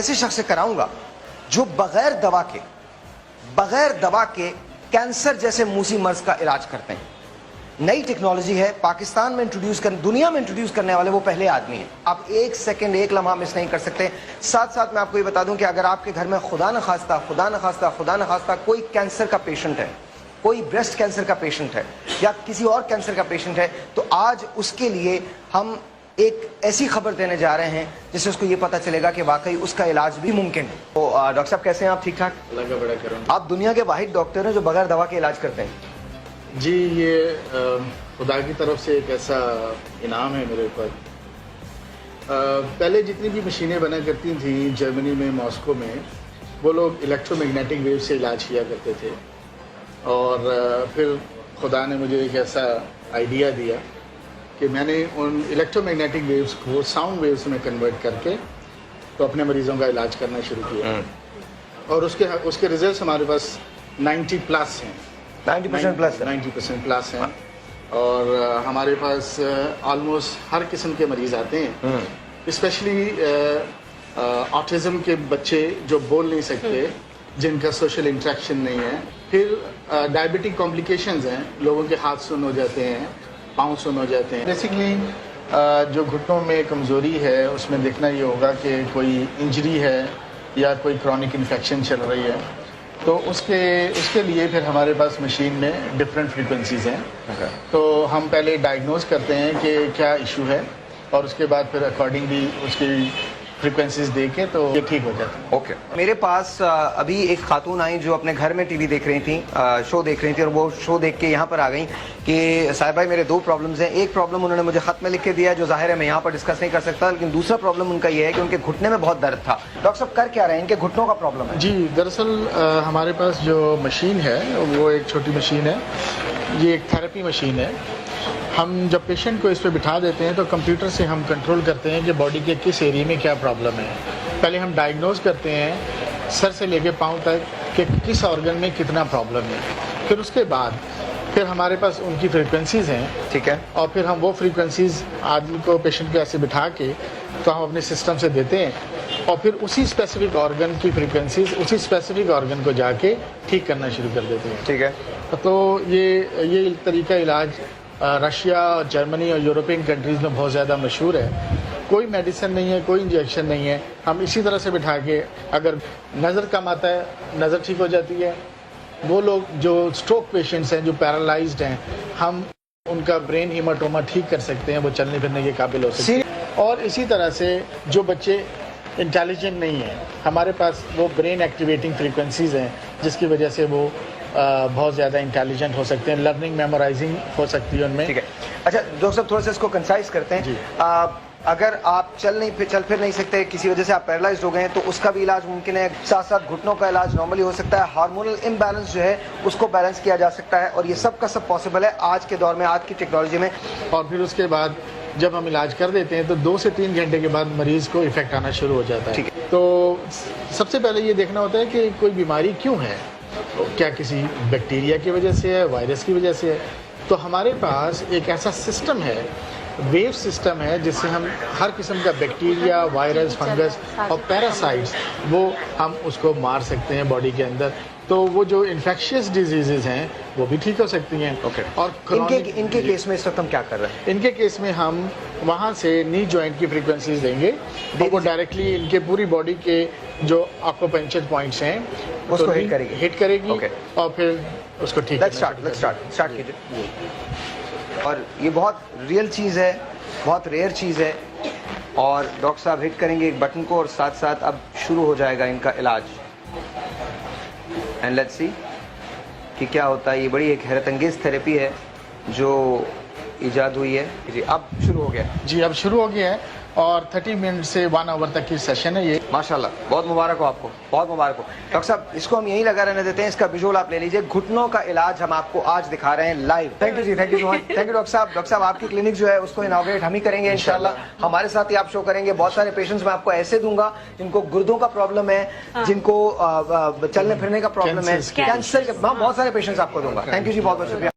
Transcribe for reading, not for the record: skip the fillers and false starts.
ऐसे शख्स से कराऊंगा जो बगैर दवा के कैंसर जैसे मूसी मर्ज का इलाज करते हैं। नई टेक्नोलॉजी है, पाकिस्तान में दुनिया में इंट्रोड्यूस करने वाले वो पहले आदमी हैं। आप एक सेकंड, एक लम्हा मिस नहीं कर सकते। साथ साथ मैं आपको ये बता दूं कि अगर आपके घर में खुदा न खास्ता कोई कैंसर का पेशेंट है, कोई ब्रेस्ट कैंसर का पेशेंट है या किसी और कैंसर का पेशेंट है, तो आज उसके लिए हम एक ऐसी खबर देने जा रहे हैं जिससे उसको ये पता चलेगा कि वाकई उसका इलाज भी मुमकिन है। तो डॉक्टर साहब कैसे हैं आप? ठीक ठाक? अल्लाह का बड़ा करम। आप दुनिया के वाहिद डॉक्टर हैं जो बगैर दवा के इलाज करते हैं। जी, ये खुदा की तरफ से एक ऐसा इनाम है मेरे ऊपर। पहले जितनी भी मशीनें बना करती थी जर्मनी में, मॉस्को में, वो लोग इलेक्ट्रोमैग्नेटिक वेव से इलाज किया करते थे। और फिर खुदा ने मुझे एक ऐसा आइडिया दिया कि मैंने उन इलेक्ट्रोमैग्नेटिक वेव्स को साउंड वेव्स में कन्वर्ट करके तो अपने मरीज़ों का इलाज करना शुरू किया। और उसके रिजल्ट्स हमारे पास 90 प्लस हैं। 90% प्लस है। 90% प्लस हैं। और हमारे पास ऑलमोस्ट हर किस्म के मरीज़ आते हैं, स्पेशली ऑटिज़म के बच्चे जो बोल नहीं सकते, जिनका सोशल इंटरेक्शन नहीं है। फिर डायबिटिक कॉम्प्लिकेशंस हैं, लोगों के हाथ सुन्न हो जाते हैं, पाँव सुन्न हो जाते हैं। बेसिकली जो घुटनों में कमज़ोरी है उसमें देखना ये होगा कि कोई इंजरी है या कोई क्रॉनिक इन्फेक्शन चल रही है, तो उसके लिए फिर हमारे पास मशीन में डिफरेंट फ्रीक्वेंसीज़ हैं। तो हम पहले डायग्नोज करते हैं कि क्या इशू है और उसके बाद फिर अकॉर्डिंगली उसकी फ्रीक्वेंसीज दे के तो ये ठीक हो जाता है। ओके। मेरे पास अभी एक खातून आई जो अपने घर में टीवी देख रही थी, शो देख रही थी, और वो शो देख के यहाँ पर आ गई कि साहिब भाई मेरे 2 प्रॉब्लम्स हैं। एक प्रॉब्लम उन्होंने मुझे खत में लिख के दिया जो जाहिर है मैं यहाँ पर डिस्कस नहीं कर सकता, लेकिन दूसरा प्रॉब्लम उनका ये है कि उनके घुटने में बहुत दर्द था। डॉक्टर साहब कर क्या रहे हैं? इनके घुटनों का प्रॉब्लम है। जी, दरअसल हमारे पास जो मशीन है वो एक छोटी मशीन है, ये एक थेरेपी मशीन है। हम जब पेशेंट को इस पर बिठा देते हैं तो कंप्यूटर से हम कंट्रोल करते हैं कि बॉडी के किस एरिया में क्या प्रॉब्लम है। पहले हम डायग्नोज करते हैं सर से लेके पाँव तक कि किस ऑर्गन में कितना प्रॉब्लम है। फिर उसके बाद फिर हमारे पास उनकी फ्रीक्वेंसीज़ हैं, ठीक है, और फिर हम वो फ्रीक्वेंसीज़ आदमी को, पेशेंट को ऐसे बिठा के तो हम अपने सिस्टम से देते हैं, और फिर उसी स्पेसिफिक ऑर्गन की फ्रीक्वेंसीज उसी स्पेसिफिक ऑर्गन को जाके ठीक करना शुरू कर देते हैं। ठीक है। तो ये तरीका इलाज रशिया, जर्मनी और यूरोपियन कंट्रीज़ में बहुत ज़्यादा मशहूर है। कोई मेडिसिन नहीं है, कोई इंजेक्शन नहीं है। हम इसी तरह से बिठा के, अगर नज़र कम आता है, नज़र ठीक हो जाती है। वो लोग जो स्ट्रोक पेशेंट्स हैं, जो पैरालाइज्ड हैं, हम उनका ब्रेन हीमाटोमा ठीक कर सकते हैं, वो चलने फिरने के काबिल हो सकते हैं। और इसी तरह से जो बच्चे इंटेलिजेंट नहीं हैं, हमारे पास वो ब्रेन एक्टिवेटिंग फ्रीक्वेंसीज़ हैं जिसकी वजह से वो बहुत ज़्यादा इंटेलिजेंट हो सकते हैं, लर्निंग मेमोराइजिंग हो सकती है उनमें। ठीक है। अच्छा डॉक्टर साहब, थोड़ा सा इसको कंसाइज करते हैं। अगर आप चल फिर नहीं सकते, किसी वजह से आप पैरालाइज्ड हो गए हैं, तो उसका भी इलाज मुमकिन है। साथ साथ घुटनों का इलाज नॉर्मली हो सकता है। हार्मोनल इम्बैलेंस जो है उसको बैलेंस किया जा सकता है, और ये सब का सब पॉसिबल है आज के दौर में, आज की टेक्नोलॉजी में। और फिर उसके बाद जब हम इलाज कर देते हैं तो 2 से 3 घंटे के बाद मरीज़ को इफेक्ट आना शुरू हो जाता है। तो सबसे पहले ये देखना होता है कि कोई बीमारी क्यों है, क्या किसी बैक्टीरिया की वजह से है, वायरस की वजह से है। तो हमारे पास एक ऐसा सिस्टम है, वेव सिस्टम है, जिससे हम हर किस्म का बैक्टीरिया, वायरस, फंगस और पैरासाइट्स वो हम उसको मार सकते हैं बॉडी के अंदर। तो वो जो इन्फेक्शियस डिजीजेज हैं वो भी ठीक हो सकती हैं। और इनके केस में इस वक्त हम क्या कर रहे हैं? इनके केस में हम वहाँ से नी जॉइंट की फ्रीक्वेंसीज देंगे और वो डायरेक्टली इनके पूरी बॉडी के जो एक्यूपंक्चर पॉइंट्स हैं उसको तो हिट करेगी और फिर उसको ठीक। लेट्स स्टार्ट कीजिए। और ये बहुत रियल चीज़ है, बहुत रेयर चीज़ है, और डॉक्टर साहब हिट करेंगे एक बटन को और साथ साथ अब शुरू हो जाएगा इनका इलाज। एंड लेट्स सी कि क्या होता है। ये बड़ी एक हैरत अंगेज थेरेपी है जो इजाद हुई है। जी अब शुरू हो गया। जी अब शुरू हो गया है, और 30 मिनट से 1 आवर तक की सेशन है ये। माशाल्लाह, बहुत मुबारक हो आपको, बहुत मुबारक हो। डॉक्टर साहब इसको हम यहीं लगा रहने देते हैं, इसका विजुअल आप ले लीजिए। घुटनों का इलाज हम आपको आज दिखा रहे हैं लाइव। थैंक यू जी, thank you so much. Thank you doctor साहब। डॉक्टर साहब आपकी क्लिनिक जो है उसको इनॉग्रेट हम ही करेंगे इंशाल्लाह। हमारे साथ ही आप शो करेंगे। बहुत सारे पेशेंट्स मैं आपको ऐसे दूंगा जिनको गुर्दों का प्रॉब्लम है, जिनको चलने फिरने का प्रॉब्लम है, कैंसर के बहुत सारे पेशेंट्स आपको दूंगा। थैंक यू जी, बहुत बहुत शुक्रिया।